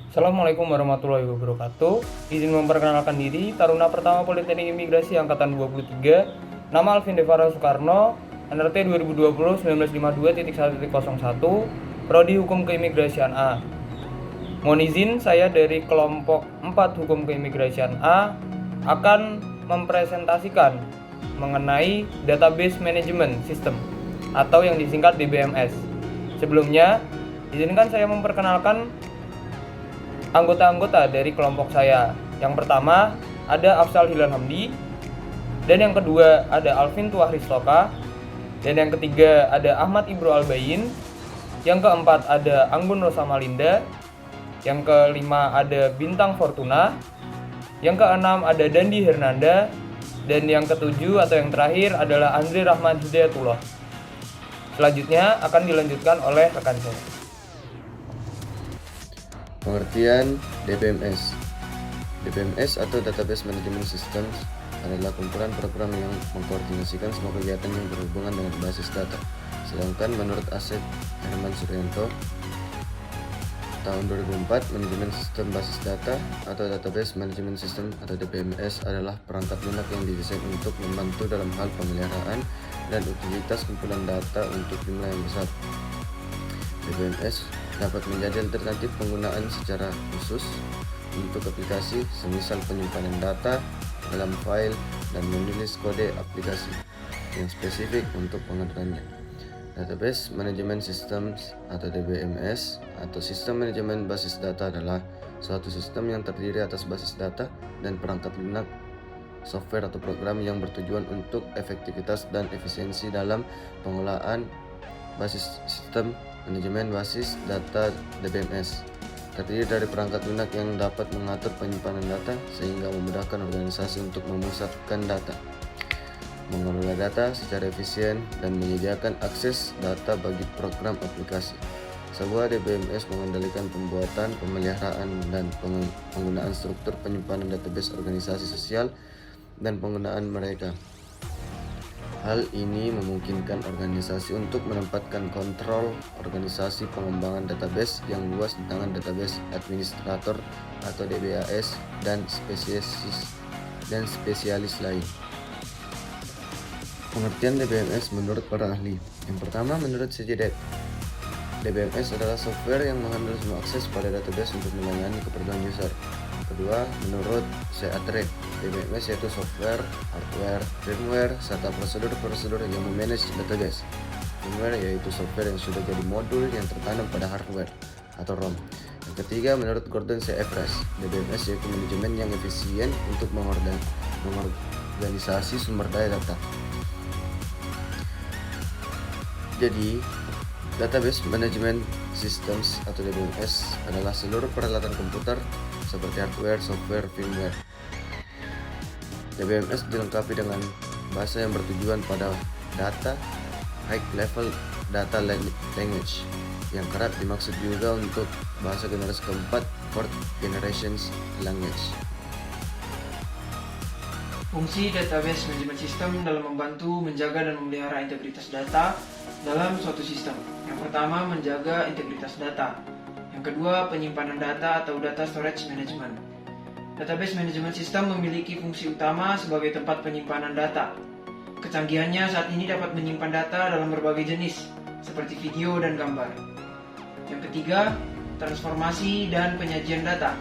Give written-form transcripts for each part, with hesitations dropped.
Assalamualaikum warahmatullahi wabarakatuh. Izin memperkenalkan diri, Taruna Pertama Politeknik Imigrasi Angkatan 23. Nama Alvin Devara Soekarno, NRT 2020-1952.1.01, Prodi Hukum Keimigrasian A. Mohon izin, saya dari kelompok 4 Hukum Keimigrasian A akan mempresentasikan mengenai Database Management System atau yang disingkat DBMS. Sebelumnya, izinkan saya memperkenalkan anggota-anggota dari kelompok saya. Yang pertama ada Afsal Hilal Hamdi, dan yang kedua ada Alvin Tuah Ristoka, dan yang ketiga ada Ahmad Ibro Albayin, yang keempat ada Anggun Rosa Malinda, yang kelima ada Bintang Fortuna, yang keenam ada Dandi Hernanda, dan yang ketujuh atau yang terakhir adalah Andri Rahman Hidayatullah. Selanjutnya akan dilanjutkan oleh rekan saya. Pengertian DBMS. DBMS atau Database Management Systems adalah kumpulan program yang mengkoordinasikan semua kegiatan yang berhubungan dengan basis data. Sedangkan menurut Asep Herman Suryanto, tahun 2004, manajemen sistem basis data atau Database Management System atau DBMS adalah perangkat lunak yang didesain untuk membantu dalam hal pemeliharaan dan utilitas kumpulan data untuk jumlah yang besar. DBMS dapat menjadi alternatif penggunaan secara khusus untuk aplikasi semisal penyimpanan data dalam file dan menulis kode aplikasi yang spesifik untuk pengaturnya. Database Management Systems atau DBMS atau Sistem Manajemen Basis Data adalah suatu sistem yang terdiri atas basis data dan perangkat lunak software atau program yang bertujuan untuk efektivitas dan efisiensi dalam pengolahan basis sistem manajemen basis data DBMS. Terdiri dari perangkat lunak yang dapat mengatur penyimpanan data sehingga memudahkan organisasi untuk memusatkan data, mengelola data secara efisien, dan menyediakan akses data bagi program aplikasi. Sebuah DBMS mengendalikan pembuatan, pemeliharaan, dan penggunaan struktur penyimpanan database organisasi sosial dan penggunaan mereka. Hal ini memungkinkan organisasi untuk menempatkan kontrol organisasi pengembangan database yang luas di tangan database administrator atau DBAS dan spesialis lain. Pengertian DBMS menurut para ahli. Yang pertama, menurut CJDET, DBMS adalah software yang menghandle semua akses pada database untuk melayani keperluan user. Kedua, menurut CATRE, DBMS yaitu software, hardware, firmware, serta prosedur-prosedur yang memanage database. Firmware yaitu software yang sudah jadi modul yang tertanam pada hardware atau ROM. Yang ketiga, menurut Gordon C. Everest, DBMS yaitu manajemen yang efisien untuk mengorganisasi sumber daya data. Jadi, Database Management Systems atau DBMS adalah seluruh peralatan komputer seperti hardware, software, firmware. DBMS dilengkapi dengan bahasa yang bertujuan pada data, high level data language, yang kerap dimaksud juga untuk bahasa generasi keempat, fourth generations language. Fungsi Database Management System dalam membantu menjaga dan memelihara integritas data dalam suatu sistem. Yang pertama, menjaga integritas data. Yang kedua, penyimpanan data atau data storage management. Database Management System memiliki fungsi utama sebagai tempat penyimpanan data. Kecanggihannya saat ini dapat menyimpan data dalam berbagai jenis, seperti video dan gambar. Yang ketiga, transformasi dan penyajian data.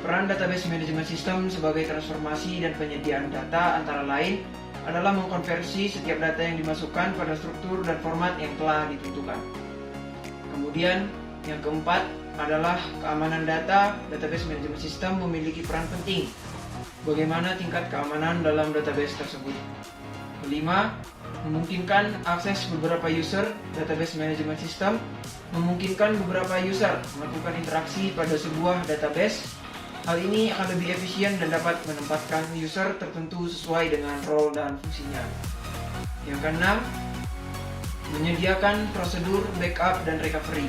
Peran Database Management System sebagai transformasi dan penyediaan data antara lain adalah mengkonversi setiap data yang dimasukkan pada struktur dan format yang telah ditentukan. Kemudian, yang keempat adalah keamanan data. Database Management System memiliki peran penting bagaimana tingkat keamanan dalam database tersebut. Kelima, memungkinkan akses beberapa user. Database Management System memungkinkan beberapa user melakukan interaksi pada sebuah database. Hal ini akan lebih efisien dan dapat menempatkan user tertentu sesuai dengan role dan fungsinya. Yang keenam, menyediakan prosedur backup dan recovery.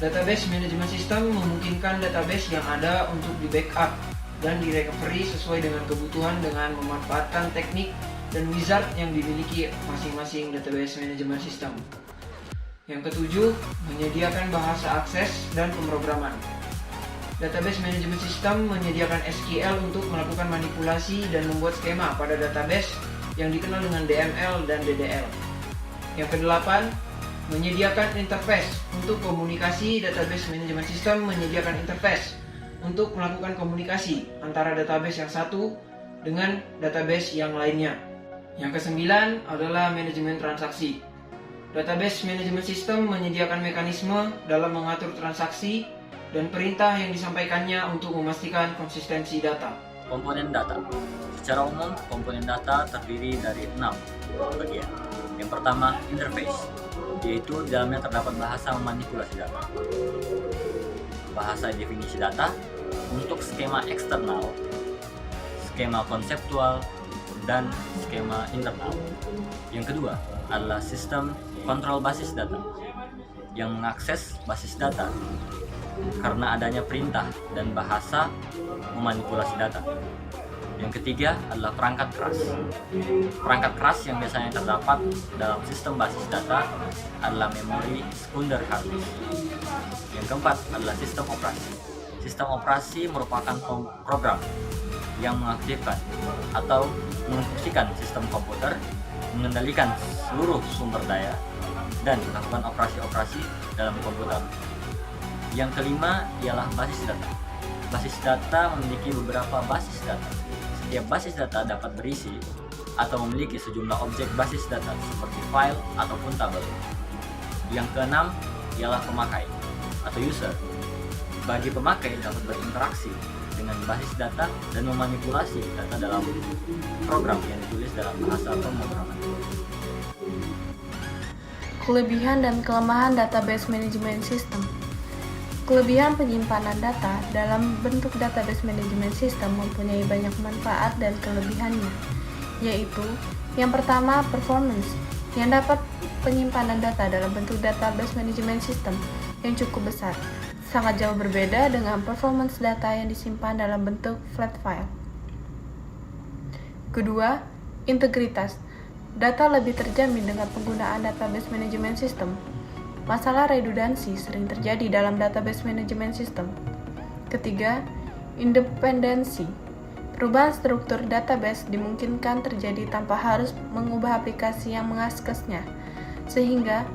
Database Management System memungkinkan database yang ada untuk di-backup dan di-recovery sesuai dengan kebutuhan dengan memanfaatkan teknik dan wizard yang dimiliki masing-masing Database Management System. Yang ketujuh, menyediakan bahasa akses dan pemrograman. Database Management System menyediakan SQL untuk melakukan manipulasi dan membuat skema pada database yang dikenal dengan DML dan DDL. Yang kedelapan, menyediakan interface untuk komunikasi. Database Management System menyediakan interface untuk melakukan komunikasi antara database yang satu dengan database yang lainnya. Yang kesembilan adalah manajemen transaksi. Database Management System menyediakan mekanisme dalam mengatur transaksi dan perintah yang disampaikannya untuk memastikan konsistensi data. Komponen data. Secara umum, komponen data terdiri dari 6 bagian. Yang pertama, interface, yaitu di dalamnya terdapat bahasa memanipulasi data. Bahasa definisi data untuk skema eksternal, skema konseptual, dan skema internal. Yang kedua adalah sistem kontrol basis data yang mengakses basis data karena adanya perintah dan bahasa memanipulasi data. Yang ketiga adalah perangkat keras. Perangkat keras yang biasanya terdapat dalam sistem basis data adalah memori sekunder hard disk. Yang keempat adalah sistem operasi. Sistem operasi merupakan program yang mengaktifkan atau menginstruksikan sistem komputer, mengendalikan seluruh sumber daya, dan melakukan operasi-operasi dalam komputer. Yang kelima ialah basis data. Basis data memiliki beberapa basis data. Setiap basis data dapat berisi atau memiliki sejumlah objek basis data seperti file ataupun tabel. Yang keenam ialah pemakai atau user. Bagi pemakai dapat berinteraksi dengan basis data dan memanipulasi data dalam program yang ditulis dalam bahasa pemrograman. Kelebihan dan kelemahan database management system. Kelebihan penyimpanan data dalam bentuk database management system mempunyai banyak manfaat dan kelebihannya, yaitu yang pertama, performance, yang dapat penyimpanan data dalam bentuk database management system yang cukup besar, sangat jauh berbeda dengan performance data yang disimpan dalam bentuk flat file. Kedua, integritas. Data lebih terjamin dengan penggunaan database management system. Masalah redundansi sering terjadi dalam database management system. Ketiga, independensi. Perubahan struktur database dimungkinkan terjadi tanpa harus mengubah aplikasi yang mengaksesnya, sehingga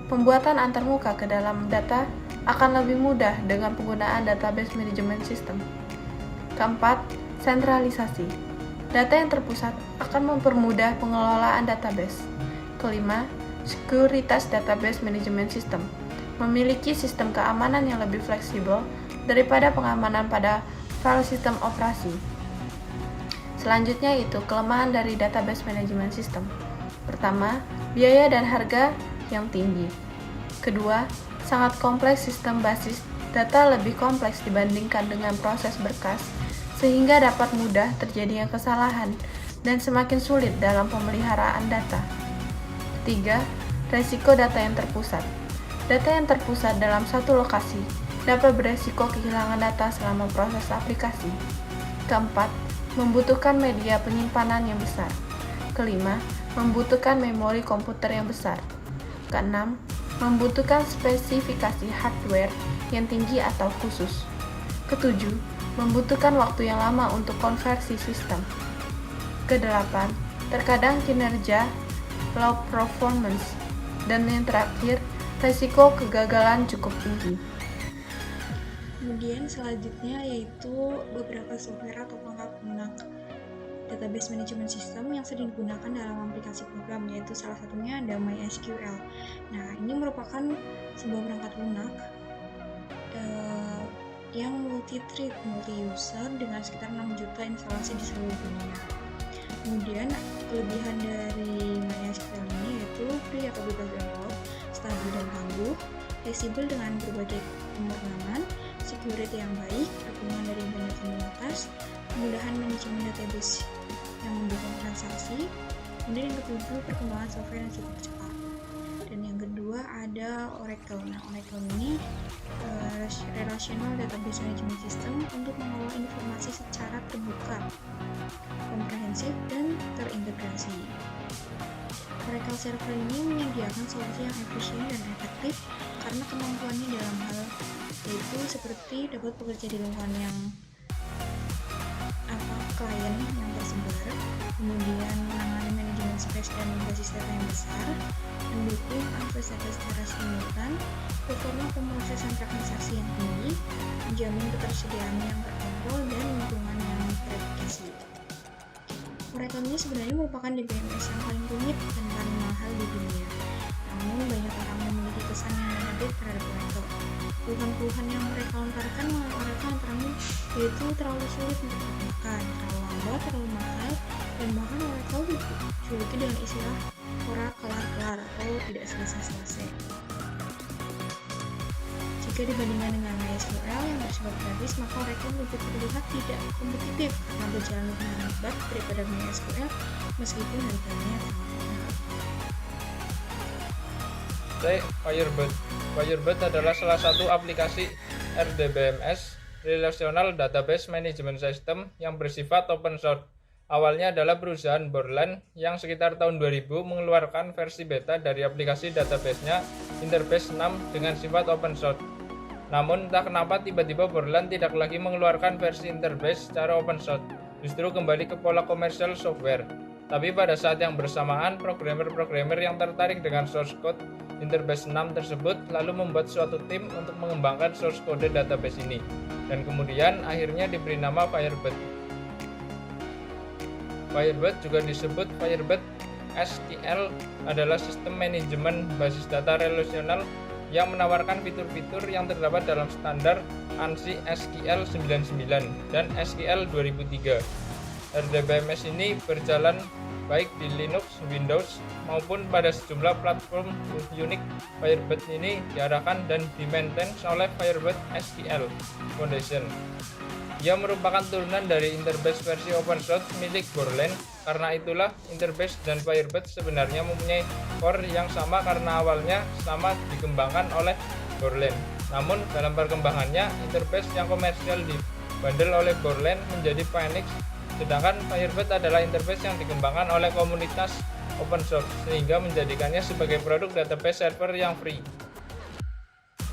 pembuatan antarmuka ke dalam data akan lebih mudah dengan penggunaan database management system. Keempat, sentralisasi. Data yang terpusat akan mempermudah pengelolaan database. Kelima, sekuritas database management system. Memiliki sistem keamanan yang lebih fleksibel daripada pengamanan pada file sistem operasi. Selanjutnya itu kelemahan dari database management system. Pertama, biaya dan harga yang tinggi. Kedua, sangat kompleks sistem basis data lebih kompleks dibandingkan dengan proses berkas, sehingga dapat mudah terjadinya kesalahan dan semakin sulit dalam pemeliharaan data. Ketiga, resiko data yang terpusat. Data yang terpusat dalam satu lokasi dapat beresiko kehilangan data selama proses aplikasi. Keempat, membutuhkan media penyimpanan yang besar. Kelima, membutuhkan memori komputer yang besar. Keenam, membutuhkan spesifikasi hardware yang tinggi atau khusus. Ketujuh, membutuhkan waktu yang lama untuk konversi sistem. Kedelapan, terkadang kinerja low performance. Dan yang terakhir, resiko kegagalan cukup tinggi. Kemudian selanjutnya yaitu beberapa software atau perangkat lunak database management system yang sering digunakan dalam aplikasi program, yaitu salah satunya ada MySQL. Nah, ini merupakan sebuah perangkat lunak yang multi-thread, multi-user dengan sekitar 6 juta instalasi di seluruh dunia. Kemudian kelebihan dari MySQL ini yaitu free atau bebas download, stabil dan tangguh, fleksibel dengan berbagai pemrograman, security yang baik, dukungan dari internet terbatas, kemudahan manajemen database yang mendukung transaksi. Kemudian yang ketujuh, perkembangan software yang cukup cepat. Dan yang kedua ada Oracle. Nah, Oracle ini relational database management system untuk mengelola informasi secara terbuka, komprehensif, dan terintegrasi. Oracle Server ini menyediakan solusi yang efisien dan efektif karena kemampuannya dalam hal yaitu seperti dapat bekerja di lingkungan yang klien yang tersebar, kemudian menangani manajemen space dan basis data yang besar, mendukung akses data secara simultan, performa pemrosesan transaksi yang tinggi, menjamin ketersediaan yang terkontrol dan lingkungan yang terverifikasi. Mereka ini sebenarnya merupakan DBMS yang paling rumit dan paling mahal di dunia. Namun banyak orang memiliki kesan yang negatif terhadap Oracle. Keluhan-keluhan yang mereka lontarkan mengenai Oracle antara lain yaitu terlalu sulit untuk digunakan, terlalu lambat, terlalu mahal, dan bahkan Oracle dijuluki dengan istilah ora kelar-kelar atau tidak selesai-selesai. Jika dibandingkan dengan MySQL yang bersifat gratis, maka Oracle lebih terlihat tidak kompetitif karena berjalan lebih lambat daripada MySQL meskipun harganya sangat mahal. Firebird. Firebird adalah salah satu aplikasi RDBMS Relational Database Management System yang bersifat open source. Awalnya adalah perusahaan Borland yang sekitar tahun 2000 mengeluarkan versi beta dari aplikasi database-nya Interbase 6 dengan sifat open source. Namun entah kenapa tiba-tiba Borland tidak lagi mengeluarkan versi Interbase secara open source, justru kembali ke pola komersial software. Tapi pada saat yang bersamaan, programmer-programmer yang tertarik dengan source code Interbase 6 tersebut lalu membuat suatu tim untuk mengembangkan source code database ini, dan kemudian akhirnya diberi nama Firebird. Firebird juga disebut Firebird SQL adalah sistem manajemen basis data relasional yang menawarkan fitur-fitur yang terdapat dalam standar ANSI SQL 99 dan SQL 2003. RDBMS ini berjalan baik di Linux, Windows, maupun pada sejumlah platform Unix. Firebird ini diarahkan dan dimaintain oleh Firebird SQL Foundation. Ia merupakan turunan dari Interbase versi open source milik Borland. Karena itulah Interbase dan Firebird sebenarnya mempunyai core yang sama karena awalnya sama dikembangkan oleh Borland. Namun dalam perkembangannya, Interbase yang komersial dibundle oleh Borland menjadi Phoenix, sedangkan Firebird adalah interface yang dikembangkan oleh komunitas open source sehingga menjadikannya sebagai produk database server yang free.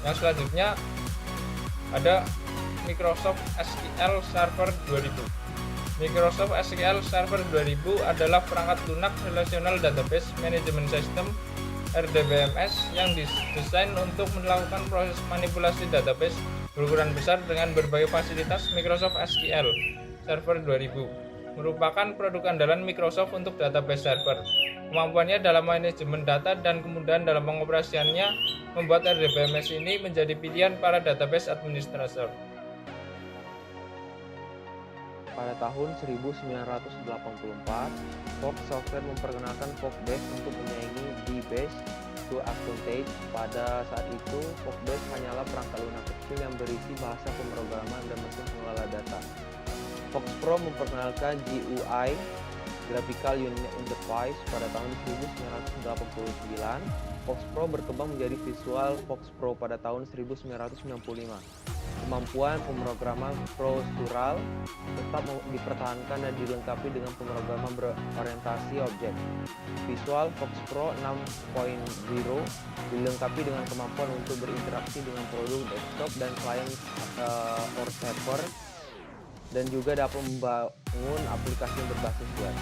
Yang selanjutnya ada Microsoft SQL Server 2000. Microsoft SQL Server 2000 adalah perangkat lunak Relational Database Management System RDBMS yang didesain untuk melakukan proses manipulasi database berukuran besar dengan berbagai fasilitas. Microsoft SQL Server 2000 merupakan produk andalan Microsoft untuk database server. Kemampuannya dalam manajemen data dan kemudahan dalam pengoperasiannya membuat RDBMS ini menjadi pilihan para database administrator. Pada tahun 1984, Fox Software memperkenalkan Foxbase untuk menyaingi DBase to Advantage. Pada saat itu, Foxbase hanyalah perangkat lunak kecil yang berisi bahasa pemrograman dan mesin pengelola data. Fox Pro memperkenalkan GUI Graphical User Interface pada tahun 1989. Fox Pro berkembang menjadi Visual Fox Pro pada tahun 1995. Kemampuan pemrograman prosedural tetap dipertahankan dan dilengkapi dengan pemrograman berorientasi objek. Visual Fox Pro 6.0 dilengkapi dengan kemampuan untuk berinteraksi dengan produk desktop dan klien or server, dan juga dapat membangun aplikasi berbasis web.